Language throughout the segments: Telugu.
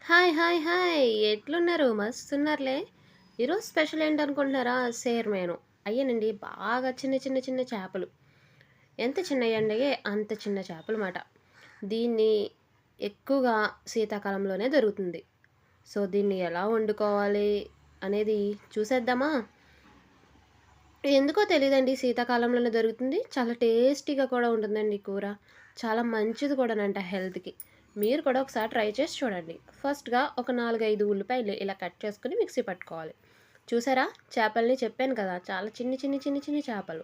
హాయ్ హాయ్ హాయ్ ఎట్లున్నారు మస్తున్నారులే. ఈరోజు స్పెషల్ ఏంటనుకుంటున్నారా? సేర్మేను అయ్యానండి. బాగా చిన్న చిన్న చిన్న చేపలు. ఎంత చిన్నయండి అంత చిన్న చేపలు మాట. దీన్ని ఎక్కువగా శీతాకాలంలోనే దొరుకుతుంది. సో దీన్ని ఎలా వండుకోవాలి అనేది చూసేద్దామా? ఎందుకో తెలియదండి, శీతాకాలంలోనే దొరుకుతుంది. చాలా టేస్టీగా కూడా ఉంటుందండి కూర. చాలా మంచిది కూడానంట హెల్త్కి. మీరు కూడా ఒకసారి ట్రై చేసి చూడండి. ఫస్ట్గా ఒక 4-5 ఉల్లిపాయలు ఇలా కట్ చేసుకుని మిక్సీ పట్టుకోవాలి. చూసారా, చేపల్ని చెప్పాను కదా, చాలా చిన్ని చిన్ని చిన్ని చిన్ని చేపలు.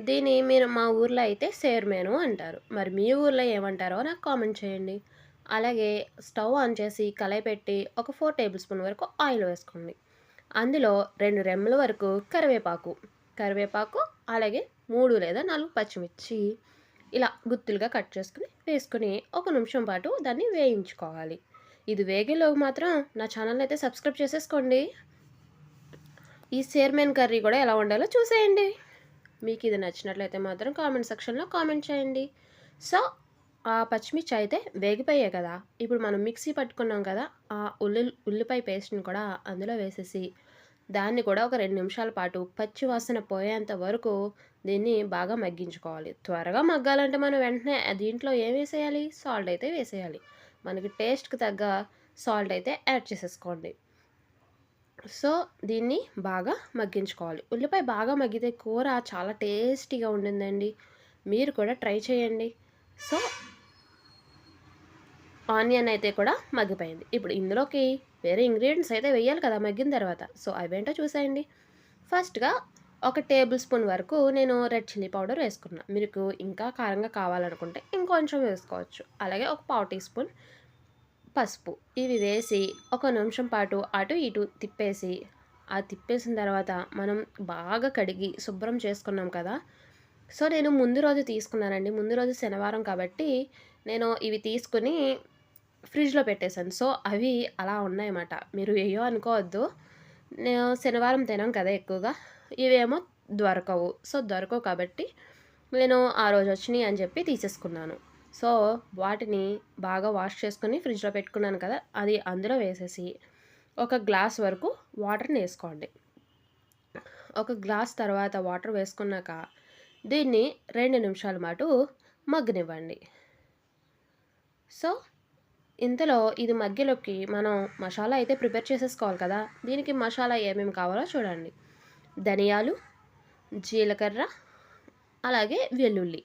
దీన్ని మీరు మా ఊర్లో అయితే సేర్మేను అంటారు. మరి మీ ఊర్లో ఏమంటారో నాకు కామెంట్ చేయండి. అలాగే స్టవ్ ఆన్ చేసి కళాయి పెట్టి ఒక 4 టేబుల్ స్పూన్ వరకు ఆయిల్ వేసుకోండి. అందులో 2 రెమ్మల వరకు కరివేపాకు, అలాగే 3 లేదా 4 పచ్చిమిర్చి ఇలా గుత్తులుగా కట్ చేసుకుని వేసుకుని ఒక నిమిషం పాటు దాన్ని వేయించుకోవాలి. ఇది వేగేలోపు మాత్రం నా ఛానల్ని అయితే సబ్స్క్రైబ్ చేసేసుకోండి. ఈ సేర్మేన్ కర్రీ కూడా ఎలా వండాలో చూసేయండి. మీకు ఇది నచ్చినట్లయితే మాత్రం కామెంట్ సెక్షన్లో కామెంట్ చేయండి. సో ఆ పచ్చిమిర్చి అయితే వేగిపోయాయి కదా, ఇప్పుడు మనం మిక్సీ పట్టుకున్నాం కదా, ఆ ఉల్లిపాయ పేస్ట్ని కూడా అందులో వేసేసి దాన్ని కూడా ఒక 2 నిమిషాల పాటు పచ్చి వాసన పోయేంత వరకు దీన్ని బాగా మగ్గించుకోవాలి. త్వరగా మగ్గాలంటే మనం వెంటనే దీంట్లో ఏం వేసేయాలి? సాల్ట్ అయితే వేసేయాలి. మనకి టేస్ట్కి తగ్గ సాల్ట్ అయితే యాడ్ చేసేసుకోండి. సో దీన్ని బాగా మగ్గించుకోవాలి. ఉల్లిపాయ బాగా మగ్గితే కూర చాలా టేస్టీగా ఉంటుందండి. మీరు కూడా ట్రై చేయండి. సో ఆనియన్ అయితే కూడా మగ్గిపోయింది. ఇప్పుడు ఇందులోకి వేరే ఇంగ్రీడియంట్స్ అయితే వేయాలి కదా మగ్గిన తర్వాత. సో అవేంటో చూసేయండి. ఫస్ట్గా ఒక టేబుల్ స్పూన్ వరకు నేను రెడ్ చిల్లీ పౌడర్ వేసుకున్నా. మీకు ఇంకా కారంగా కావాలనుకుంటే ఇంకొంచెం వేసుకోవచ్చు. అలాగే ఒక పావు టీ స్పూన్ పసుపు ఇవి వేసి ఒక నిమిషం పాటు అటు ఇటు తిప్పేసి, ఆ తిప్పేసిన తర్వాత మనం బాగా కడిగి శుభ్రం చేసుకున్నాం కదా. సో నేను ముందు రోజు తీసుకున్నానండి. ముందు రోజు శనివారం కాబట్టి నేను ఇవి తీసుకుని ఫ్రిడ్జ్లో పెట్టేశాను. సో అవి అలా ఉన్నాయన్నమాట. మీరు ఏయో అనుకోవద్దు, నేను శనివారం తినాం కదా ఎక్కువగా, ఇవేమో దొరకవు. సో దొరకవు కాబట్టి నేను ఆ రోజు వచ్చినాయి అని చెప్పి తీసేసుకున్నాను. సో వాటిని బాగా వాష్ చేసుకొని ఫ్రిడ్జ్లో పెట్టుకున్నాను కదా, అది అందులో వేసేసి ఒక గ్లాస్ వరకు వాటర్ని వేసుకోండి. ఒక గ్లాస్ తర్వాత వాటర్ వేసుకున్నాక దీన్ని 2 నిమిషాల పాటు మగ్గనివ్వండి. సో ఇంతలో ఇది మధ్యలోకి మనం మసాలా అయితే ప్రిపేర్ చేసేసుకోవాలి కదా. దీనికి మసాలా ఏమేమి కావాలో చూడండి. ధనియాలు, జీలకర్ర, అలాగే వెల్లుల్లి,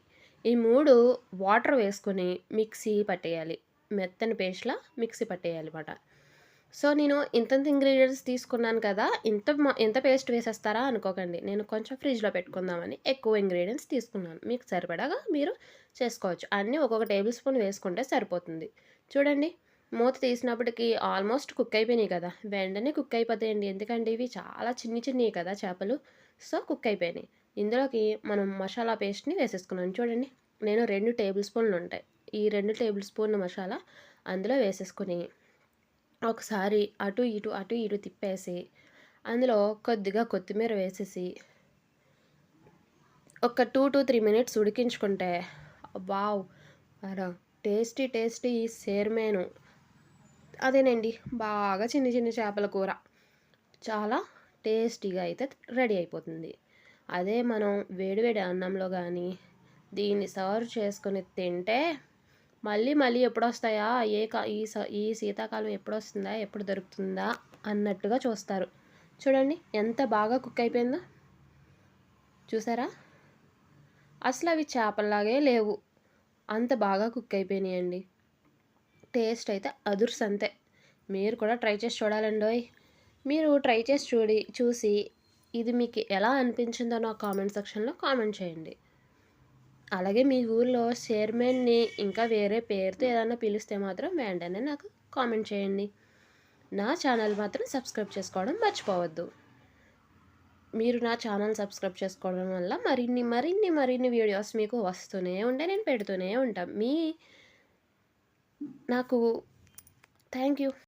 ఈ 3 వాటర్ వేసుకొని మిక్సీ పట్టేయాలి. మెత్తని పేస్ట్లా మిక్సీ పట్టేయాలి అన్నమాట. సో నేను ఇంతంత ఇంగ్రీడియంట్స్ తీసుకున్నాను కదా, ఎంత పేస్ట్ వేసేస్తారా అనుకోకండి. నేను కొంచెం ఫ్రిడ్జ్లో పెట్టుకుందామని ఎక్కువ ఇంగ్రీడియంట్స్ తీసుకున్నాను. మీకు సరిపడగా మీరు చేసుకోవచ్చు. అన్నీ ఒక్కొక్క టేబుల్ స్పూన్ వేసుకుంటే సరిపోతుంది. చూడండి, మూత తీసినప్పటికీ ఆల్మోస్ట్ కుక్ అయిపోయినాయి కదా. వెంటనే కుక్ అయిపోతాయండి, ఎందుకంటే ఇవి చాలా చిన్నవి కదా చేపలు. సో కుక్ అయిపోయినాయి. ఇందులోకి మనం మసాలా పేస్ట్ని వేసేసుకున్నాను. చూడండి, నేను 2 టేబుల్ స్పూన్లు ఉంటాయి. ఈ 2 టేబుల్ స్పూన్ల మసాలా అందులో వేసేసుకొని ఒకసారి అటు ఇటు తిప్పేసి అందులో కొద్దిగా కొత్తిమీర వేసేసి ఒక 2-3 మినిట్స్ ఉడికించుకుంటే వావ్, టేస్టీ సేర్మేను అదేనండి, బాగా చిన్న చిన్న చేపల కూర చాలా టేస్టీగా అయితే రెడీ అయిపోతుంది. అదే మనం వేడివేడి అన్నంలో కానీ దీన్ని సర్వ్ చేసుకొని తింటే మళ్ళీ మళ్ళీ ఎప్పుడొస్తాయా, ఈ శీతాకాలం ఎప్పుడొస్తుందా, ఎప్పుడు దొరుకుతుందా అన్నట్టుగా చూస్తారు. చూడండి ఎంత బాగా కుక్ అయిపోయిందో. చూసారా, అసలు అవి చేపల్లాగే లేవు, అంత బాగా కుక్ అయిపోయినాయండి. టేస్ట్ అయితే అదుర్సంతే. మీరు కూడా ట్రై చేసి చూడాలండోయ్. మీరు ట్రై చేసి చూసి ఇది మీకు ఎలా అనిపించిందో నా కామెంట్ సెక్షన్లో కామెంట్ చేయండి. అలాగే మీ ఊర్లో చైర్మన్ని ఇంకా వేరే పేరుతో ఏదైనా పిలిస్తే మాత్రం వెంటనే నాకు కామెంట్ చేయండి. నా ఛానల్ మాత్రం సబ్స్క్రైబ్ చేసుకోవడం మర్చిపోవద్దు. మీరు నా ఛానల్ సబ్స్క్రైబ్ చేసుకోవడం వల్ల మరిన్ని వీడియోస్ మీకు వస్తూనే ఉంటే నేను పెడుతూనే ఉంటాను. నాకు థ్యాంక్ యూ.